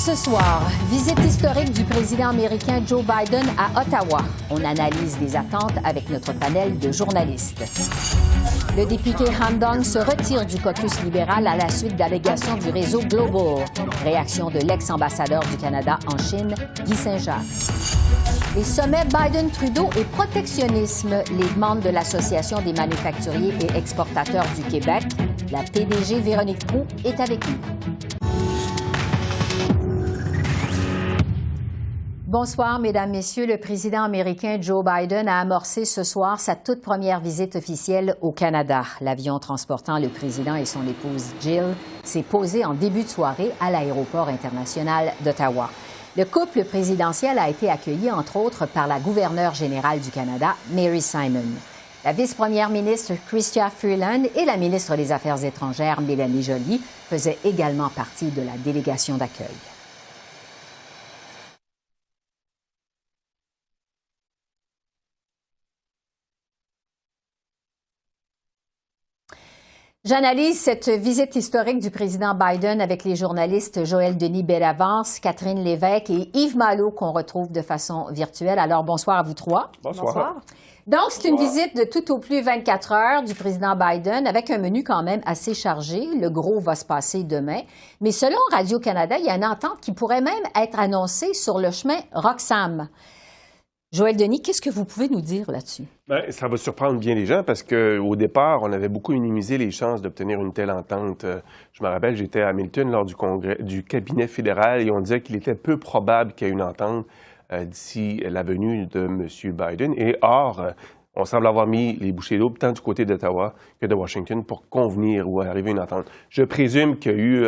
Ce soir, visite historique du président américain Joe Biden à Ottawa. On analyse les attentes avec notre panel de journalistes. Le député Han Dong se retire du caucus libéral à la suite d'allégations du réseau Global. Réaction de l'ex-ambassadeur du Canada en Chine, Guy Saint-Jacques. Les sommets Biden-Trudeau et protectionnisme, les demandes de l'Association des manufacturiers et exportateurs du Québec. La PDG Véronique Proulx est avec nous. Bonsoir, Mesdames, Messieurs. Le président américain Joe Biden a amorcé ce soir sa toute première visite officielle au Canada. L'avion transportant le président et son épouse Jill s'est posé en début de soirée à l'aéroport international d'Ottawa. Le couple présidentiel a été accueilli, entre autres, par la gouverneure générale du Canada, Mary Simon. La vice-première ministre Chrystia Freeland et la ministre des Affaires étrangères, Mélanie Joly, faisaient également partie de la délégation d'accueil. J'analyse cette visite historique du président Biden avec les journalistes Joël Denis-Bellavance, Catherine Lévesque et Yves Malo qu'on retrouve de façon virtuelle. Alors, bonsoir à vous trois. Bonsoir. Donc, c'est une visite de tout au plus 24 heures du président Biden avec un menu quand même assez chargé. Le gros va se passer demain. Mais selon Radio-Canada, il y a une entente qui pourrait même être annoncée sur le chemin Roxham. Joël Denis, qu'est-ce que vous pouvez nous dire là-dessus? Bien, ça va surprendre bien les gens parce qu'au départ, on avait beaucoup minimisé les chances d'obtenir une telle entente. Je me rappelle, j'étais à Hamilton lors du cabinet fédéral et on disait qu'il était peu probable qu'il y ait une entente d'ici la venue de M. Biden. Et or, on semble avoir mis les bouchées doubles tant du côté d'Ottawa que de Washington pour convenir ou arriver à une entente. Je présume qu'il y a eu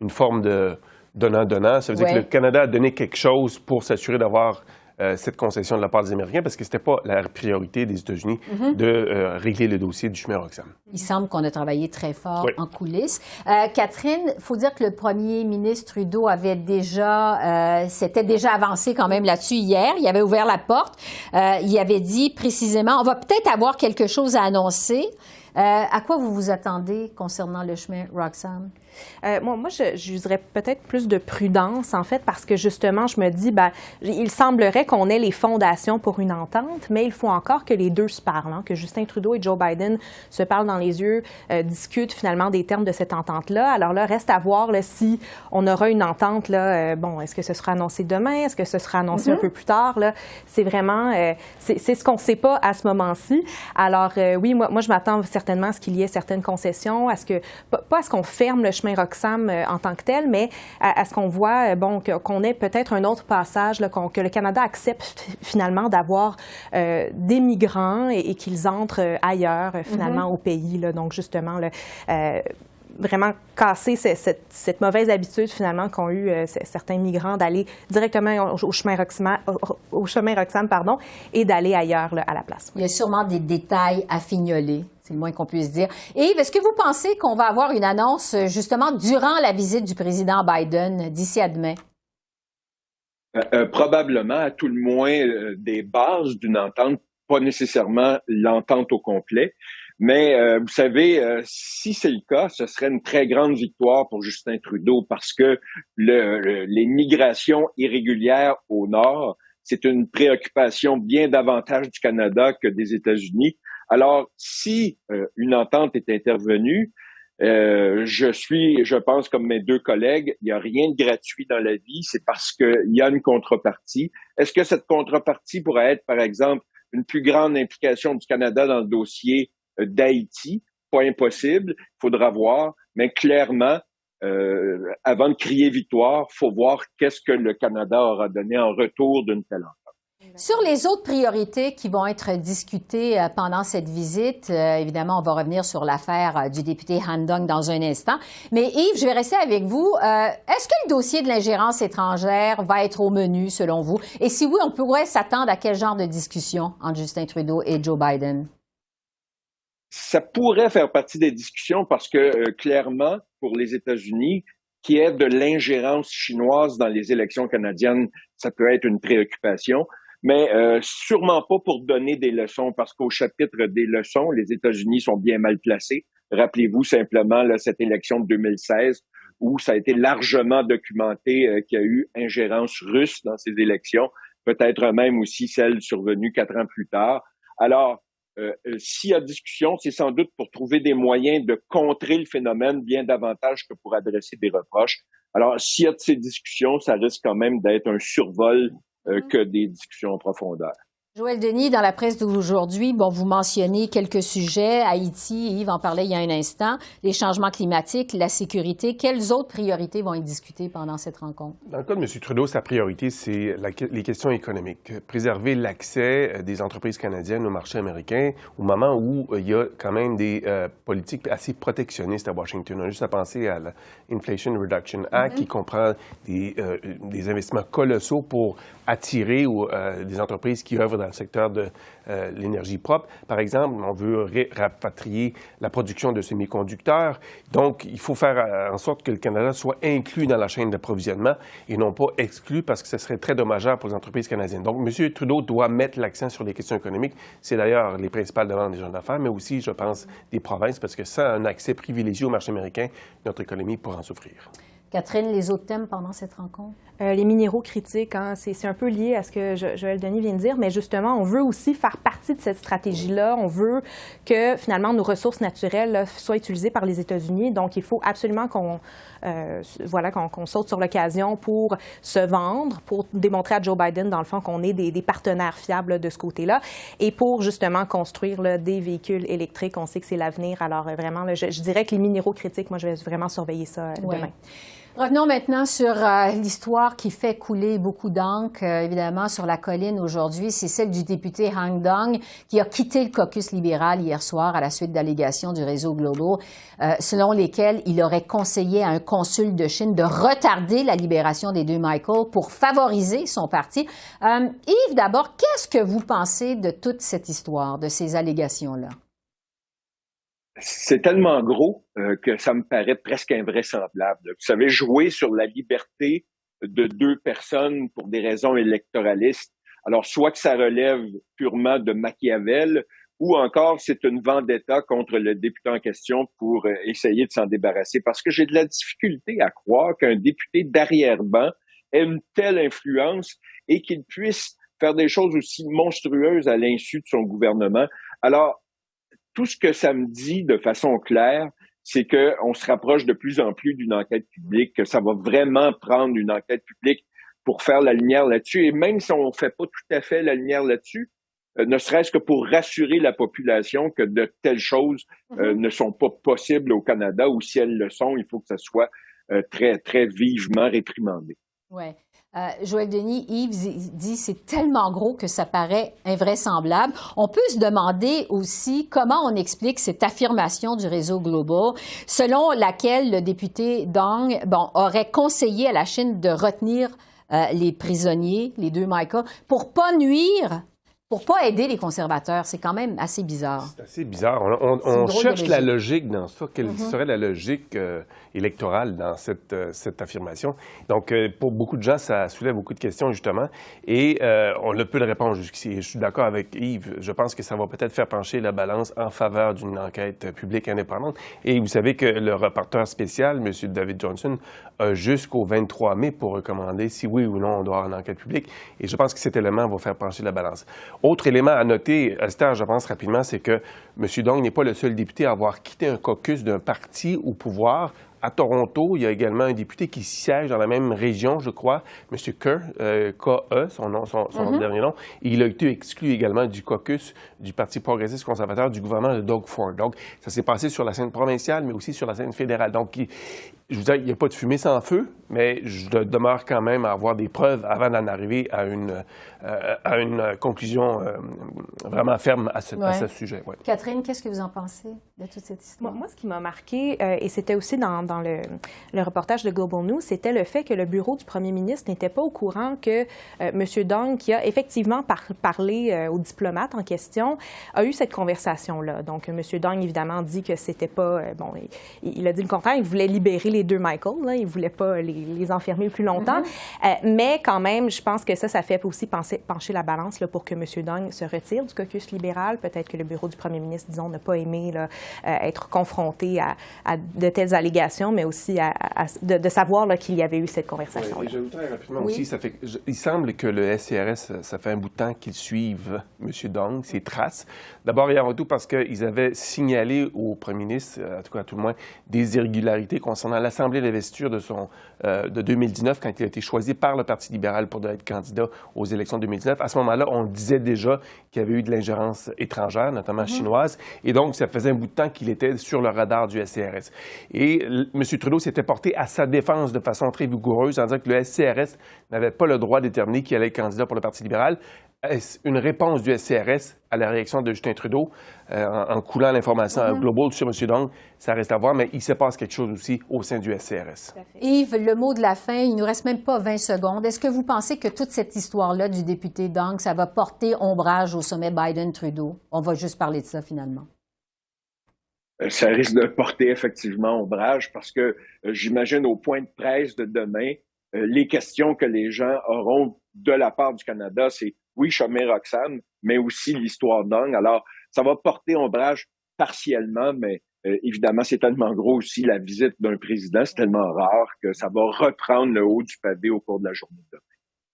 une forme de donnant-donnant. Ça veut dire que le Canada a donné quelque chose pour s'assurer d'avoir cette concession de la part des Américains parce que c'était pas la priorité des États-Unis de régler le dossier du chemin Roxham. Il semble qu'on a travaillé très fort en coulisses. Catherine, il faut dire que le premier ministre Trudeau avait s'était déjà avancé quand même là-dessus hier. Il avait ouvert la porte. Il avait dit précisément, on va peut-être avoir quelque chose à annoncer. À quoi vous vous attendez concernant le chemin Roxham? Moi, j'userais peut-être plus de prudence, en fait, parce que justement, je me dis, il semblerait qu'on ait les fondations pour une entente, mais il faut encore que les deux se parlent, que Justin Trudeau et Joe Biden se parlent dans les yeux, discutent finalement des termes de cette entente-là. Alors là, reste à voir si on aura une entente, est-ce que ce sera annoncé demain? Est-ce que ce sera annoncé un peu plus tard? Là? C'est vraiment, c'est ce qu'on ne sait pas à ce moment-ci. Alors oui, moi, je m'attends certainement à ce qu'il y ait certaines concessions, pas à ce qu'on ferme le chemin Roxham en tant que tel, mais à ce qu'on voit, qu'on ait peut-être un autre passage, que le Canada accepte finalement d'avoir des migrants et qu'ils entrent ailleurs, finalement, au pays. Là, donc, justement, vraiment casser cette mauvaise habitude, finalement, qu'ont eu certains migrants d'aller directement au chemin Roxham, et d'aller ailleurs, à la place. Il y a sûrement des détails à fignoler. C'est le moins qu'on puisse dire. Et Yves, est-ce que vous pensez qu'on va avoir une annonce, justement, durant la visite du président Biden, d'ici à demain? Probablement, à tout le moins, des bases d'une entente, pas nécessairement l'entente au complet. Mais vous savez, si c'est le cas, ce serait une très grande victoire pour Justin Trudeau parce que les migrations irrégulières au nord, c'est une préoccupation bien davantage du Canada que des États-Unis. Alors, si une entente est intervenue, je pense comme mes deux collègues, il n'y a rien de gratuit dans la vie, c'est parce qu'il y a une contrepartie. Est-ce que cette contrepartie pourrait être, par exemple, une plus grande implication du Canada dans le dossier d'Haïti? Pas impossible, il faudra voir, mais clairement, avant de crier victoire, il faut voir qu'est-ce que le Canada aura donné en retour d'une telle entente. Sur les autres priorités qui vont être discutées pendant cette visite, évidemment, on va revenir sur l'affaire du député Han Dong dans un instant. Mais Yves, je vais rester avec vous. Est-ce que le dossier de l'ingérence étrangère va être au menu, selon vous? Et si oui, on pourrait s'attendre à quel genre de discussion entre Justin Trudeau et Joe Biden? Ça pourrait faire partie des discussions parce que, clairement, pour les États-Unis, qui est de l'ingérence chinoise dans les élections canadiennes, ça peut être une préoccupation. Mais sûrement pas pour donner des leçons, parce qu'au chapitre des leçons, les États-Unis sont bien mal placés. Rappelez-vous simplement cette élection de 2016 où ça a été largement documenté qu'il y a eu ingérence russe dans ces élections, peut-être même aussi celle survenue 4 ans plus tard. Alors, s'il y a discussion, c'est sans doute pour trouver des moyens de contrer le phénomène bien davantage que pour adresser des reproches. Alors, s'il y a de ces discussions, ça risque quand même d'être un survol que des discussions en profondeur. Joël Denis, dans la presse d'aujourd'hui, vous mentionnez quelques sujets. Haïti, Yves en parlait il y a un instant, les changements climatiques, la sécurité. Quelles autres priorités vont être discutées pendant cette rencontre? Dans le cas de M. Trudeau, sa priorité, c'est les questions économiques. Préserver l'accès des entreprises canadiennes au marché américain au moment où il y a quand même des politiques assez protectionnistes à Washington. On a juste à penser à l'Inflation Reduction Act qui comprend des investissements colossaux pour attirer des entreprises qui œuvrent dans le secteur de l'énergie propre. Par exemple, on veut rapatrier la production de semi-conducteurs. Donc, il faut faire en sorte que le Canada soit inclus dans la chaîne d'approvisionnement et non pas exclu parce que ce serait très dommageable pour les entreprises canadiennes. Donc, M. Trudeau doit mettre l'accent sur les questions économiques. C'est d'ailleurs les principales demandes des gens d'affaires, mais aussi, je pense, des provinces, parce que sans un accès privilégié au marché américain, notre économie pourra en souffrir. Catherine, les autres thèmes pendant cette rencontre? Les minéraux critiques, c'est un peu lié à ce que Joël Denis vient de dire, mais justement, on veut aussi faire partie de cette stratégie-là. On veut que, finalement, nos ressources naturelles là, soient utilisées par les États-Unis. Donc, il faut absolument qu'on saute sur l'occasion pour se vendre, pour démontrer à Joe Biden, dans le fond, qu'on est des partenaires fiables là, de ce côté-là, et pour, justement, construire là, des véhicules électriques. On sait que c'est l'avenir. Alors, vraiment, là, je dirais que les minéraux critiques, moi, je vais vraiment surveiller ça demain. Revenons maintenant sur l'histoire qui fait couler beaucoup d'encre, évidemment, sur la colline aujourd'hui. C'est celle du député Han Dong qui a quitté le caucus libéral hier soir à la suite d'allégations du réseau Global, selon lesquelles il aurait conseillé à un consul de Chine de retarder la libération des deux Michael pour favoriser son parti. Yves, d'abord, qu'est-ce que vous pensez de toute cette histoire, de ces allégations-là? C'est tellement gros que ça me paraît presque invraisemblable. Vous savez, jouer sur la liberté de deux personnes pour des raisons électoralistes, alors soit que ça relève purement de Machiavel, ou encore c'est une vendetta contre le député en question pour essayer de s'en débarrasser. Parce que j'ai de la difficulté à croire qu'un député d'arrière-ban ait une telle influence et qu'il puisse faire des choses aussi monstrueuses à l'insu de son gouvernement. Alors, tout ce que ça me dit de façon claire, c'est qu'on se rapproche de plus en plus d'une enquête publique, que ça va vraiment prendre une enquête publique pour faire la lumière là-dessus. Et même si on ne fait pas tout à fait la lumière là-dessus, ne serait-ce que pour rassurer la population que de telles choses ne sont pas possibles au Canada, ou si elles le sont, il faut que ça soit très, très vivement réprimandé. Oui. Joël Denis, Yves dit c'est tellement gros que ça paraît invraisemblable. On peut se demander aussi comment on explique cette affirmation du réseau Global selon laquelle le député Dong aurait conseillé à la Chine de retenir les prisonniers, les deux Michael, pour pas nuire, pour pas aider les conservateurs. C'est quand même assez bizarre. C'est assez bizarre. On cherche la logique dans ça. Quelle serait la logique électorale dans cette affirmation? Donc, pour beaucoup de gens, ça soulève beaucoup de questions, justement. Et on ne peut le répondre jusqu'ici. Je suis d'accord avec Yves. Je pense que ça va peut-être faire pencher la balance en faveur d'une enquête publique indépendante. Et vous savez que le rapporteur spécial, M. David Johnston, a jusqu'au 23 mai pour recommander si oui ou non on doit avoir une enquête publique. Et je pense que cet élément va faire pencher la balance. Autre élément à noter, Esther, je pense rapidement, c'est que M. Dong n'est pas le seul député à avoir quitté un caucus d'un parti au pouvoir. À Toronto, il y a également un député qui siège dans la même région, je crois, M. Kerr, K-E, son dernier nom. Et il a été exclu également du caucus du Parti progressiste conservateur du gouvernement de Doug Ford. Donc, ça s'est passé sur la scène provinciale, mais aussi sur la scène fédérale. Donc, je vous dis, il n'y a pas de fumée sans feu, mais je demeure quand même à avoir des preuves avant d'en arriver à une conclusion vraiment ferme à ce sujet. Ouais. Catherine, qu'est-ce que vous en pensez de toute cette histoire? Moi, ce qui m'a marqué, et c'était aussi dans le reportage de Global News, c'était le fait que le bureau du premier ministre n'était pas au courant que M. Dong, qui a effectivement parlé aux diplomates en question, a eu cette conversation-là. Donc, M. Dong, évidemment, dit que c'était pas... il a dit le contraire, il voulait libérer les les deux Michael. Là. Il ne voulait pas les enfermer plus longtemps. Mais quand même, je pense que ça fait aussi pencher la balance là, pour que M. Dong se retire du caucus libéral. Peut-être que le bureau du premier ministre, disons, n'a pas aimé là, être confronté à de telles allégations, mais aussi de savoir là, qu'il y avait eu cette conversation. Oui, j'ajouterais rapidement aussi, il semble que le SCRS, ça fait un bout de temps qu'ils suivent M. Dong, ses traces. D'abord et avant tout parce qu'ils avaient signalé au premier ministre, en tout cas à tout le moins, des irrégularités concernant l'Assemblée d'investiture de 2019, quand il a été choisi par le Parti libéral pour être candidat aux élections de 2019. À ce moment-là, on disait déjà qu'il y avait eu de l'ingérence étrangère, notamment chinoise, et donc ça faisait un bout de temps qu'il était sur le radar du SCRS. Et M. Trudeau s'était porté à sa défense de façon très vigoureuse en disant que le SCRS n'avait pas le droit de déterminer qui allait être candidat pour le Parti libéral. Est-ce une réponse du SCRS à la réaction de Justin Trudeau en coulant l'information globale sur M. Dong? Ça reste à voir, mais il se passe quelque chose aussi au sein du SCRS. Yves, le mot de la fin, il ne nous reste même pas 20 secondes. Est-ce que vous pensez que toute cette histoire-là du député Dong, ça va porter ombrage au sommet Biden-Trudeau? On va juste parler de ça finalement. Ça risque de porter effectivement ombrage parce que j'imagine au point de presse de demain, les questions que les gens auront de la part du Canada, c'est oui, Chomé Roxane, mais aussi l'histoire Dong. Alors, ça va porter ombrage partiellement, mais évidemment, c'est tellement gros aussi la visite d'un président, c'est tellement rare que ça va reprendre le haut du pavé au cours de la journée de demain.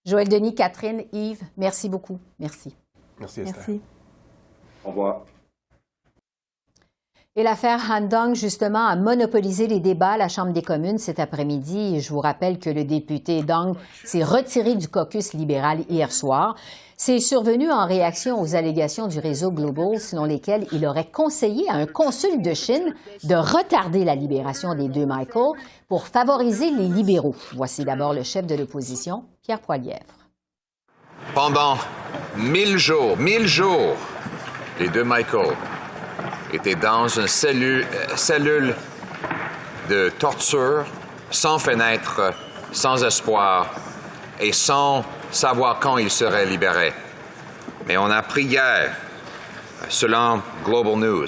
Joël Denis, Catherine, Yves, merci beaucoup. Merci. Merci, Esther. Merci. Au revoir. Et l'affaire Han Dong, justement, a monopolisé les débats à la Chambre des communes cet après-midi. Je vous rappelle que le député Dong s'est retiré du caucus libéral hier soir. C'est survenu en réaction aux allégations du réseau Global, selon lesquelles il aurait conseillé à un consul de Chine de retarder la libération des deux Michael pour favoriser les libéraux. Voici d'abord le chef de l'opposition, Pierre Poilievre. Pendant 1000 jours, les deux Michael étaient dans une cellule de torture, sans fenêtre, sans espoir et sans savoir quand ils seraient libérés. Mais on a appris hier, selon Global News,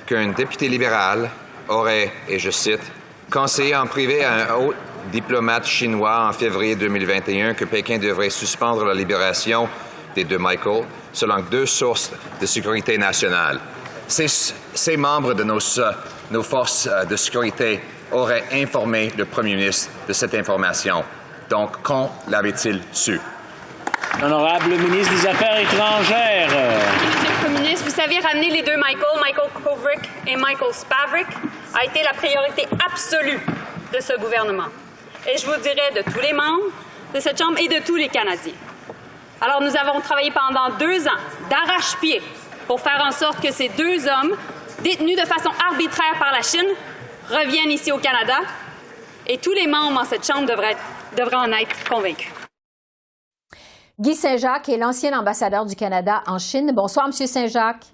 qu'un député libéral aurait, et je cite, conseillé en privé à un haut diplomate chinois en février 2021 que Pékin devrait suspendre la libération des deux Michael, selon 2 sources de sécurité nationale. Ces membres de nos forces de sécurité auraient informé le premier ministre de cette information. Donc, quand l'avait-il su? L'honorable ministre des Affaires étrangères. Monsieur le Premier ministre, vous savez, ramener les deux Michael Kovrig et Michael Spavrik, a été la priorité absolue de ce gouvernement. Et je vous dirais de tous les membres de cette Chambre et de tous les Canadiens. Alors, nous avons travaillé pendant 2 ans d'arrache-pied pour faire en sorte que ces 2 hommes, détenus de façon arbitraire par la Chine, reviennent ici au Canada. Et tous les membres en cette Chambre devraient en être convaincus. Guy Saint-Jacques est l'ancien ambassadeur du Canada en Chine. Bonsoir, M. Saint-Jacques.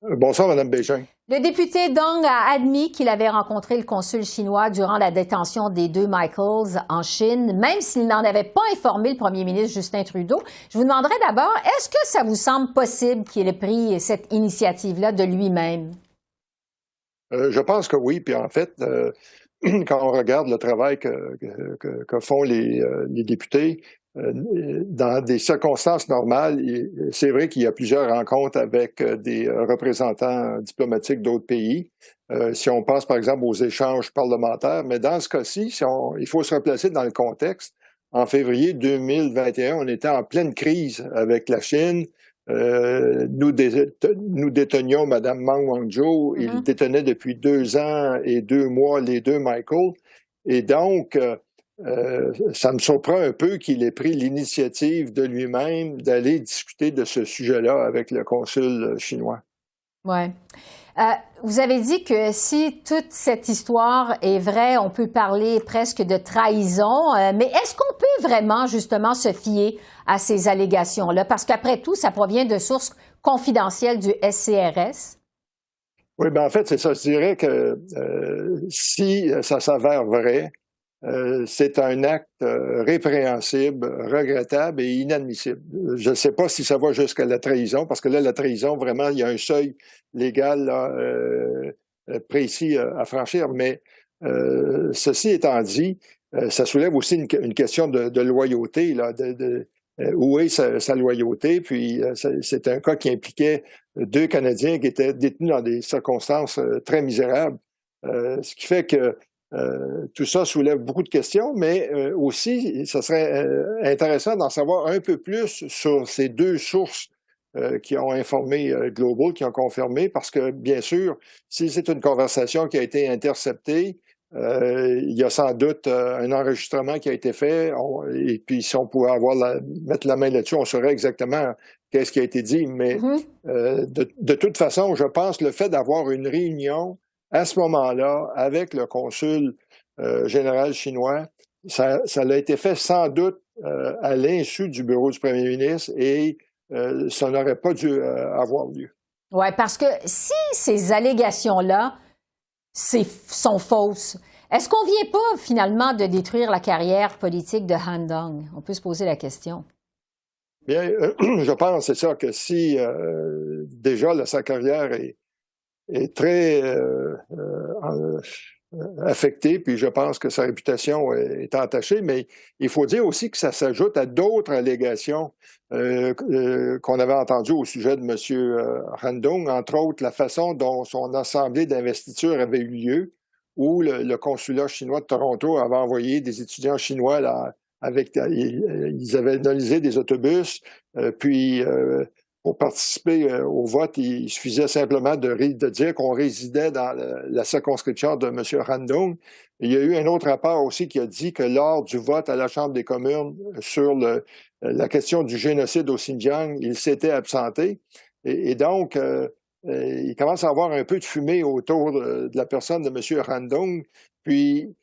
Bonsoir, Mme Bégin. Le député Dong a admis qu'il avait rencontré le consul chinois durant la détention des deux Michaels en Chine, même s'il n'en avait pas informé le premier ministre Justin Trudeau. Je vous demanderais d'abord, est-ce que ça vous semble possible qu'il ait pris cette initiative-là de lui-même? Je pense que oui. Puis en fait, quand on regarde le travail que font les députés, dans des circonstances normales, c'est vrai qu'il y a plusieurs rencontres avec des représentants diplomatiques d'autres pays. Si on pense par exemple aux échanges parlementaires, mais dans ce cas-ci, il faut se replacer dans le contexte. En février 2021, on était en pleine crise avec la Chine. Nous détenions Mme Meng Wanzhou. Il détenait depuis 2 ans et 2 mois les deux Michael. Et donc, ça me surprend un peu qu'il ait pris l'initiative de lui-même d'aller discuter de ce sujet-là avec le consul chinois. Oui. Vous avez dit que si toute cette histoire est vraie, on peut parler presque de trahison, mais est-ce qu'on peut vraiment justement se fier à ces allégations-là? Parce qu'après tout, ça provient de sources confidentielles du SCRS. Oui, bien en fait, c'est ça. Je dirais que si ça s'avère vrai, c'est un acte répréhensible, regrettable et inadmissible. Je ne sais pas si ça va jusqu'à la trahison, parce que là, la trahison, vraiment, il y a un seuil légal là, précis à franchir, mais Ceci étant dit, ça soulève aussi une question de loyauté, là, où est sa loyauté? Puis c'est un cas qui impliquait 2 Canadiens qui étaient détenus dans des circonstances très misérables. Ce qui fait que tout ça soulève beaucoup de questions, mais aussi, ce serait intéressant d'en savoir un peu plus sur ces 2 sources qui ont informé Global, qui ont confirmé, parce que, bien sûr, si c'est une conversation qui a été interceptée, il y a sans doute un enregistrement qui a été fait, et puis si on pouvait mettre la main là-dessus, on saurait exactement qu'est-ce qui a été dit. Mais de toute façon, je pense que le fait d'avoir une réunion à ce moment-là avec le consul général chinois, ça a été fait sans doute à l'insu du bureau du premier ministre et ça n'aurait pas dû avoir lieu. Oui, parce que si ces allégations-là sont fausses, est-ce qu'on ne vient pas finalement de détruire la carrière politique de Han Dong? On peut se poser la question. Bien, je pense, c'est ça, que si déjà là, sa carrière est très affectée, puis je pense que sa réputation est entachée, mais il faut dire aussi que ça s'ajoute à d'autres allégations qu'on avait entendues au sujet de M. Han Dong, entre autres la façon dont son assemblée d'investiture avait eu lieu, où le consulat chinois de Toronto avait envoyé des étudiants chinois là, ils avaient analysé des autobus, puis pour participer au vote, il suffisait simplement de dire qu'on résidait dans la circonscription de M. Han Dong. Il y a eu un autre rapport aussi qui a dit que lors du vote à la Chambre des communes sur la question du génocide au Xinjiang, il s'était absenté. Et donc, il commence à avoir un peu de fumée autour de la personne de M. Han Dong. Puis,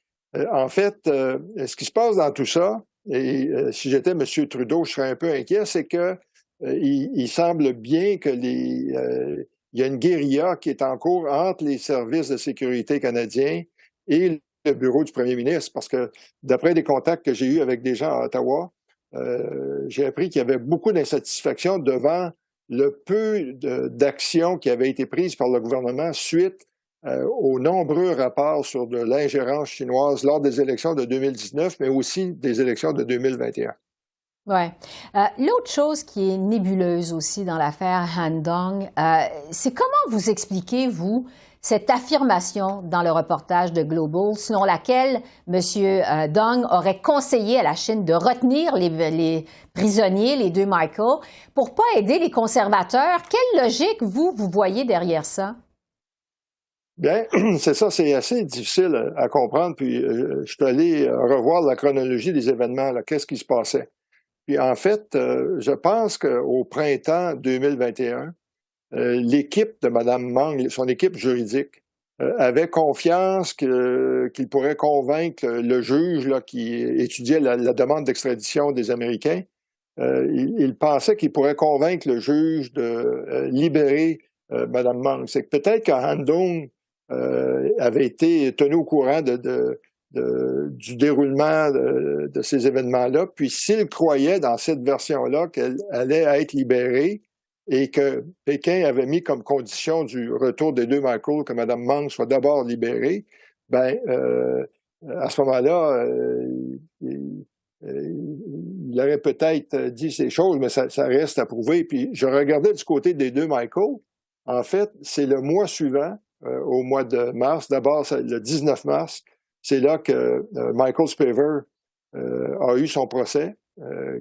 en fait, ce qui se passe dans tout ça, et si j'étais M. Trudeau, je serais un peu inquiet, c'est que il semble bien que il y a une guérilla qui est en cours entre les services de sécurité canadiens et le bureau du premier ministre, parce que d'après des contacts que j'ai eus avec des gens à Ottawa, j'ai appris qu'il y avait beaucoup d'insatisfaction devant le peu d'actions qui avaient été prises par le gouvernement suite aux nombreux rapports sur de l'ingérence chinoise lors des élections de 2019, mais aussi des élections de 2021. Oui. L'autre chose qui est nébuleuse aussi dans l'affaire Han Dong, c'est comment vous expliquez, vous, cette affirmation dans le reportage de Global selon laquelle M. Dong aurait conseillé à la Chine de retenir les prisonniers, les 2 Michael, pour pas aider les conservateurs. Quelle logique, vous voyez derrière ça? Bien, c'est ça, c'est assez difficile à comprendre. Puis, je suis allé revoir la chronologie des événements, là, qu'est-ce qui se passait. Puis en fait, je pense qu'au printemps 2021, l'équipe de Mme Meng, son équipe juridique, avait confiance qu'il pourrait convaincre le juge là, qui étudiait la demande d'extradition des Américains. Il pensait qu'il pourrait convaincre le juge de libérer Mme Meng. C'est que peut-être que Han Dong avait été tenu au courant du déroulement de ces événements-là. Puis s'il croyait dans cette version-là qu'elle allait être libérée et que Pékin avait mis comme condition du retour des 2 Michael que Mme Meng soit d'abord libérée, ben à ce moment-là, il aurait peut-être dit ces choses, mais ça reste à prouver. Puis je regardais du côté des 2 Michael. En fait, c'est le mois suivant, au mois de mars, d'abord le 19 mars, c'est là que Michael Spavor a eu son procès,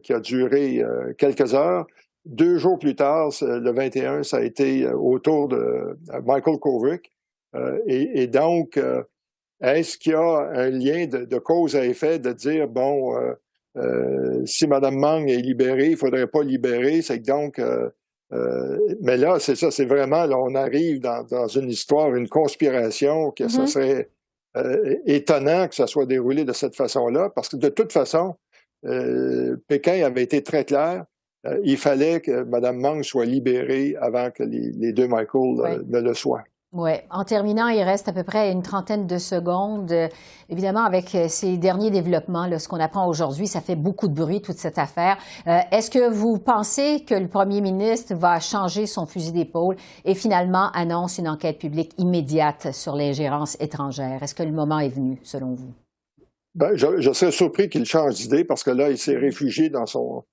qui a duré quelques heures. 2 jours plus tard, le 21, ça a été au tour de Michael Kovrig. Et donc, est-ce qu'il y a un lien de cause à effet de dire, bon, si Mme Meng est libérée, il ne faudrait pas libérer, c'est que donc... mais là, c'est ça, c'est vraiment, là, on arrive dans une histoire, une conspiration, que ça serait étonnant que ça soit déroulé de cette façon-là, parce que de toute façon, Pékin avait été très clair, il fallait que Mme Meng soit libérée avant que les 2 Michael ne le soient. Oui. En terminant, il reste à peu près une trentaine de secondes. Évidemment, avec ces derniers développements, là, ce qu'on apprend aujourd'hui, ça fait beaucoup de bruit, toute cette affaire. Est-ce que vous pensez que le premier ministre va changer son fusil d'épaule et finalement annonce une enquête publique immédiate sur l'ingérence étrangère? Est-ce que le moment est venu, selon vous? Ben, je serais surpris qu'il change d'idée parce que là, il s'est réfugié dans son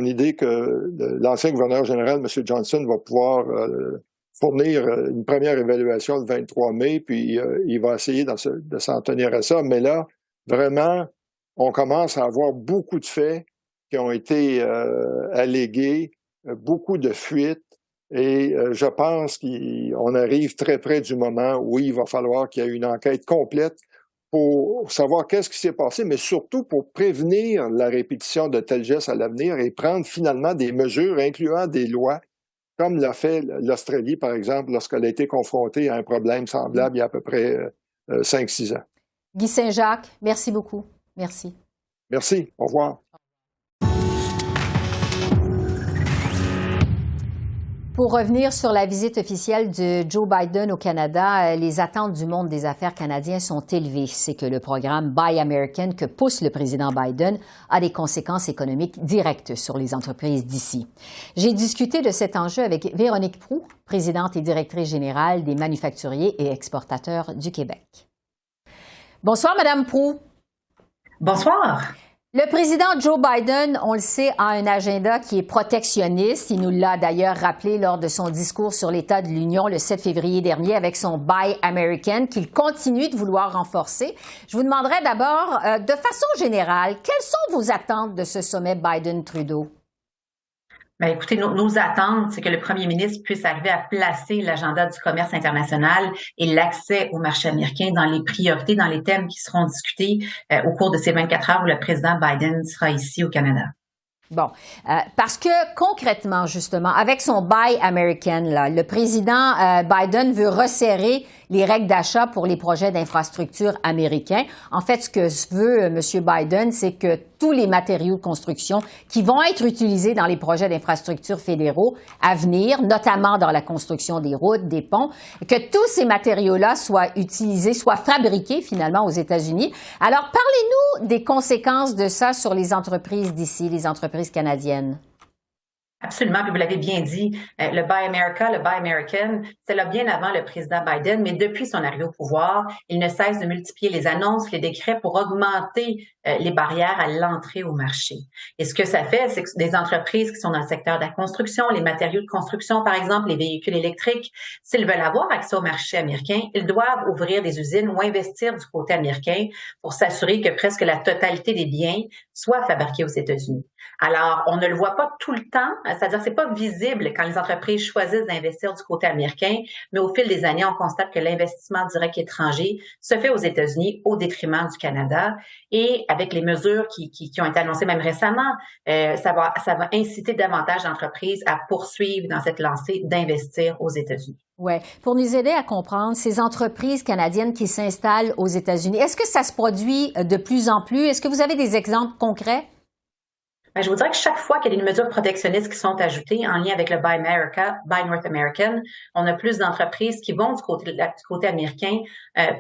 idée que l'ancien gouverneur général, M. Johnson, va pouvoir fournir une première évaluation le 23 mai, puis il va essayer de s'en tenir à ça. Mais là, vraiment, on commence à avoir beaucoup de faits qui ont été allégués, beaucoup de fuites, et je pense qu'on arrive très près du moment où il va falloir qu'il y ait une enquête complète pour savoir qu'est-ce qui s'est passé, mais surtout pour prévenir la répétition de tels gestes à l'avenir et prendre finalement des mesures, incluant des lois, comme l'a fait l'Australie, par exemple, lorsqu'elle a été confrontée à un problème semblable il y a à peu près 5-6 ans. Guy Saint-Jacques, merci beaucoup. Merci. Merci. Au revoir. Pour revenir sur la visite officielle de Joe Biden au Canada, les attentes du monde des affaires canadien sont élevées. C'est que le programme Buy American que pousse le président Biden a des conséquences économiques directes sur les entreprises d'ici. J'ai discuté de cet enjeu avec Véronique Proulx, présidente et directrice générale des manufacturiers et exportateurs du Québec. Bonsoir, Madame Proulx. Bonsoir. Le président Joe Biden, on le sait, a un agenda qui est protectionniste. Il nous l'a d'ailleurs rappelé lors de son discours sur l'état de l'Union le 7 février dernier avec son Buy American qu'il continue de vouloir renforcer. Je vous demanderai d'abord, de façon générale, quelles sont vos attentes de ce sommet Biden-Trudeau? Bien, écoutez, nos attentes, c'est que le premier ministre puisse arriver à placer l'agenda du commerce international et l'accès au marché américain dans les priorités, dans les thèmes qui seront discutés au cours de ces 24 heures où le président Biden sera ici au Canada. Bon, parce que concrètement, justement, avec son Buy American, là, le président Biden veut resserrer les règles d'achat pour les projets d'infrastructure américains. En fait, ce que veut M. Biden, c'est que tous les matériaux de construction qui vont être utilisés dans les projets d'infrastructure fédéraux à venir, notamment dans la construction des routes, des ponts, que tous ces matériaux-là soient utilisés, soient fabriqués finalement aux États-Unis. Alors, parlez-nous des conséquences de ça sur les entreprises d'ici, les entreprises canadiennes. Absolument, puis vous l'avez bien dit, le Buy America, le Buy American, c'est là bien avant le président Biden, mais depuis son arrivée au pouvoir, il ne cesse de multiplier les annonces, les décrets pour augmenter les barrières à l'entrée au marché. Et ce que ça fait, c'est que des entreprises qui sont dans le secteur de la construction, les matériaux de construction, par exemple, les véhicules électriques, s'ils veulent avoir accès au marché américain, ils doivent ouvrir des usines ou investir du côté américain pour s'assurer que presque la totalité des biens soient fabriqués aux États-Unis. Alors, on ne le voit pas tout le temps, c'est-à-dire que c'est pas visible quand les entreprises choisissent d'investir du côté américain, mais au fil des années, on constate que l'investissement direct étranger se fait aux États-Unis au détriment du Canada. Et avec les mesures qui ont été annoncées même récemment, ça va inciter davantage d'entreprises à poursuivre dans cette lancée d'investir aux États-Unis. Oui. Pour nous aider à comprendre ces entreprises canadiennes qui s'installent aux États-Unis, est-ce que ça se produit de plus en plus? Est-ce que vous avez des exemples concrets? Ben, je vous dirais que chaque fois qu'il y a des mesures protectionnistes qui sont ajoutées en lien avec le Buy America, Buy North American, on a plus d'entreprises qui vont du côté américain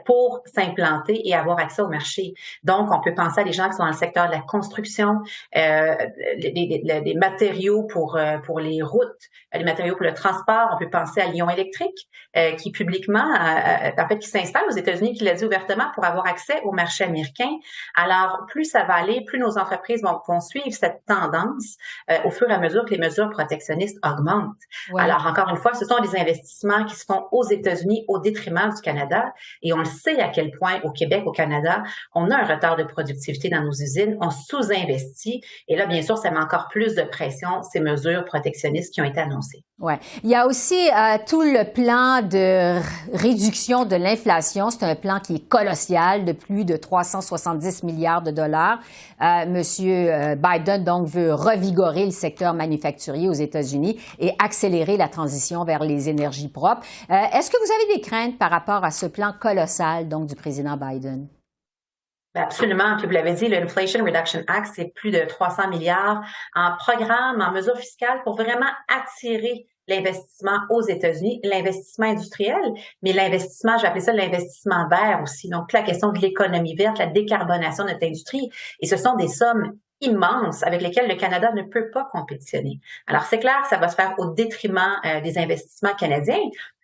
pour s'implanter et avoir accès au marché. Donc, on peut penser à des gens qui sont dans le secteur de la construction, des matériaux pour les routes, les matériaux pour le transport. On peut penser à Lion Électrique, qui publiquement, qui s'installe aux États-Unis, qui l'a dit ouvertement, pour avoir accès au marché américain. Alors, plus ça va aller, plus nos entreprises vont suivre cette tendance au fur et à mesure que les mesures protectionnistes augmentent. Ouais. Alors, encore une fois, ce sont des investissements qui se font aux États-Unis au détriment du Canada. Et on le sait à quel point au Québec, au Canada, on a un retard de productivité dans nos usines, on sous-investit. Et là, bien sûr, ça met encore plus de pression, ces mesures protectionnistes qui ont été annoncées. Oui. Il y a aussi tout le plan de réduction de l'inflation. C'est un plan qui est colossal de plus de 370 milliards de dollars. Monsieur Biden, donc, veut revigorer le secteur manufacturier aux États-Unis et accélérer la transition vers les énergies propres. Est-ce que vous avez des craintes par rapport à ce plan colossal, donc, du président Biden? Absolument. Puis vous l'avez dit, l'Inflation Reduction Act, c'est plus de 300 milliards en programme, en mesures fiscales pour vraiment attirer l'investissement aux États-Unis, l'investissement industriel, mais l'investissement, je vais appeler ça l'investissement vert aussi. Donc, la question de l'économie verte, la décarbonation de notre industrie. Et ce sont des sommes immenses avec lesquelles le Canada ne peut pas compétitionner. Alors, c'est clair que ça va se faire au détriment des investissements canadiens.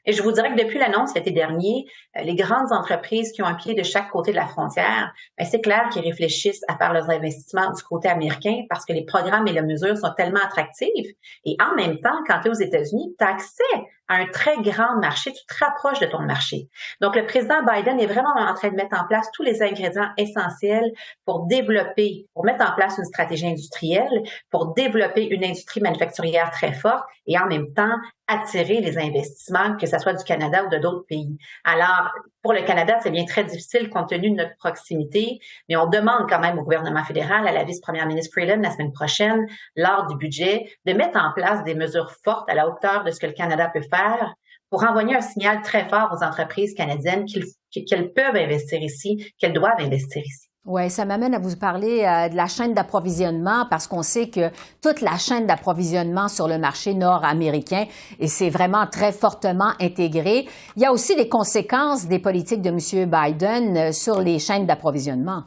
Et je vous dirais que depuis l'annonce l'été dernier, les grandes entreprises qui ont un pied de chaque côté de la frontière, c'est clair qu'ils réfléchissent à faire leurs investissements du côté américain parce que les programmes et les mesures sont tellement attractifs. Et en même temps, quand tu es aux États-Unis, tu as accès à un très grand marché, tu te rapproches de ton marché. Donc, le président Biden est vraiment en train de mettre en place tous les ingrédients essentiels pour développer, pour mettre en place une stratégie industrielle, pour développer une industrie manufacturière très forte et en même temps attirer les investissements, que ce soit du Canada ou de d'autres pays. Alors, pour le Canada, c'est bien très difficile compte tenu de notre proximité, mais on demande quand même au gouvernement fédéral, à la vice-première ministre Freeland la semaine prochaine, lors du budget, de mettre en place des mesures fortes à la hauteur de ce que le Canada peut faire pour envoyer un signal très fort aux entreprises canadiennes qu'elles peuvent investir ici, qu'elles doivent investir ici. Oui, ça m'amène à vous parler de la chaîne d'approvisionnement parce qu'on sait que toute la chaîne d'approvisionnement sur le marché nord-américain, et c'est vraiment très fortement intégré. Il y a aussi des conséquences des politiques de M. Biden sur les chaînes d'approvisionnement.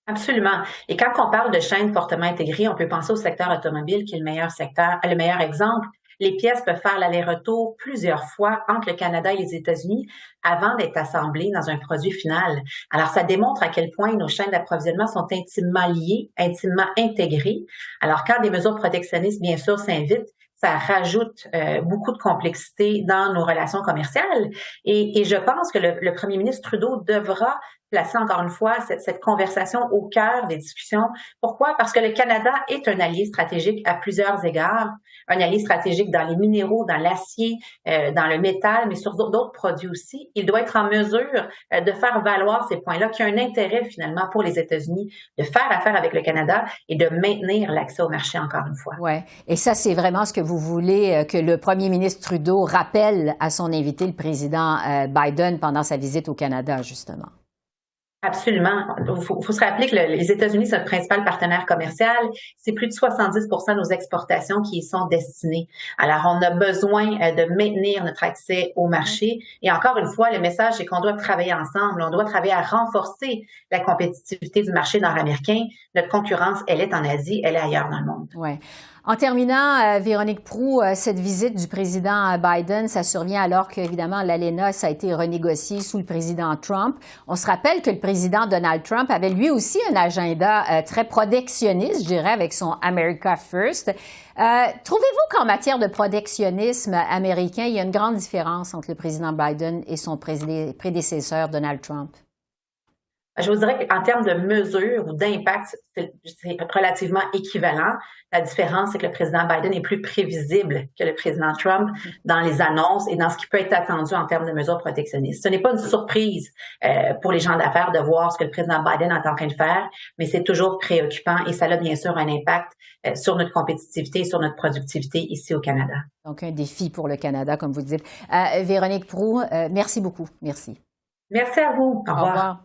Absolument. Et quand on parle de chaînes fortement intégrées, on peut penser au secteur automobile qui est le meilleur exemple. Les pièces peuvent faire l'aller-retour plusieurs fois entre le Canada et les États-Unis avant d'être assemblées dans un produit final. Alors, ça démontre à quel point nos chaînes d'approvisionnement sont intimement liées, intimement intégrées. Alors, quand des mesures protectionnistes, bien sûr, s'invitent, ça rajoute beaucoup de complexité dans nos relations commerciales. Et je pense que le premier ministre Trudeau devra placer encore une fois cette conversation au cœur des discussions. Pourquoi? Parce que le Canada est un allié stratégique à plusieurs égards, un allié stratégique dans les minéraux, dans l'acier, dans le métal, mais sur d'autres produits aussi. Il doit être en mesure de faire valoir ces points-là, qui ont un intérêt finalement pour les États-Unis de faire affaire avec le Canada et de maintenir l'accès au marché encore une fois. Oui, et ça, c'est vraiment ce que vous voulez que le premier ministre Trudeau rappelle à son invité, le président Biden, pendant sa visite au Canada, justement. Absolument. Il faut se rappeler que les États-Unis, c'est notre principal partenaire commercial. C'est plus de 70% de nos exportations qui y sont destinées. Alors, on a besoin de maintenir notre accès au marché. Et encore une fois, le message, c'est qu'on doit travailler ensemble. On doit travailler à renforcer la compétitivité du marché nord-américain. Notre concurrence, elle est en Asie, elle est ailleurs dans le monde. Ouais. En terminant, Véronique Proulx, cette visite du président Biden, ça survient alors qu'évidemment l'ALENA, ça a été renégocié sous le président Trump. On se rappelle que le président Donald Trump avait lui aussi un agenda très protectionniste, je dirais, avec son America First. Trouvez-vous qu'en matière de protectionnisme américain, il y a une grande différence entre le président Biden et son prédécesseur Donald Trump? Je vous dirais qu'en termes de mesures ou d'impact, c'est relativement équivalent. La différence, c'est que le président Biden est plus prévisible que le président Trump dans les annonces et dans ce qui peut être attendu en termes de mesures protectionnistes. Ce n'est pas une surprise pour les gens d'affaires de voir ce que le président Biden est en train de faire, mais c'est toujours préoccupant et ça a bien sûr un impact sur notre compétitivité et sur notre productivité ici au Canada. Donc, un défi pour le Canada, comme vous dites. Véronique Proulx, merci beaucoup. Merci. Merci à vous. Au revoir. Au revoir.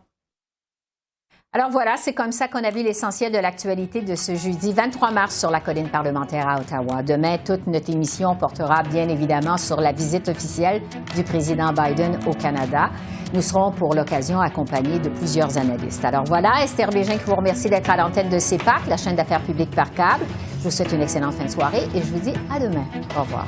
Alors voilà, c'est comme ça qu'on a vu l'essentiel de l'actualité de ce jeudi 23 mars sur la colline parlementaire à Ottawa. Demain, toute notre émission portera bien évidemment sur la visite officielle du président Biden au Canada. Nous serons pour l'occasion accompagnés de plusieurs analystes. Alors voilà, Esther Bégin qui vous remercie d'être à l'antenne de CEPAC, la chaîne d'affaires publiques par câble. Je vous souhaite une excellente fin de soirée et je vous dis à demain. Au revoir.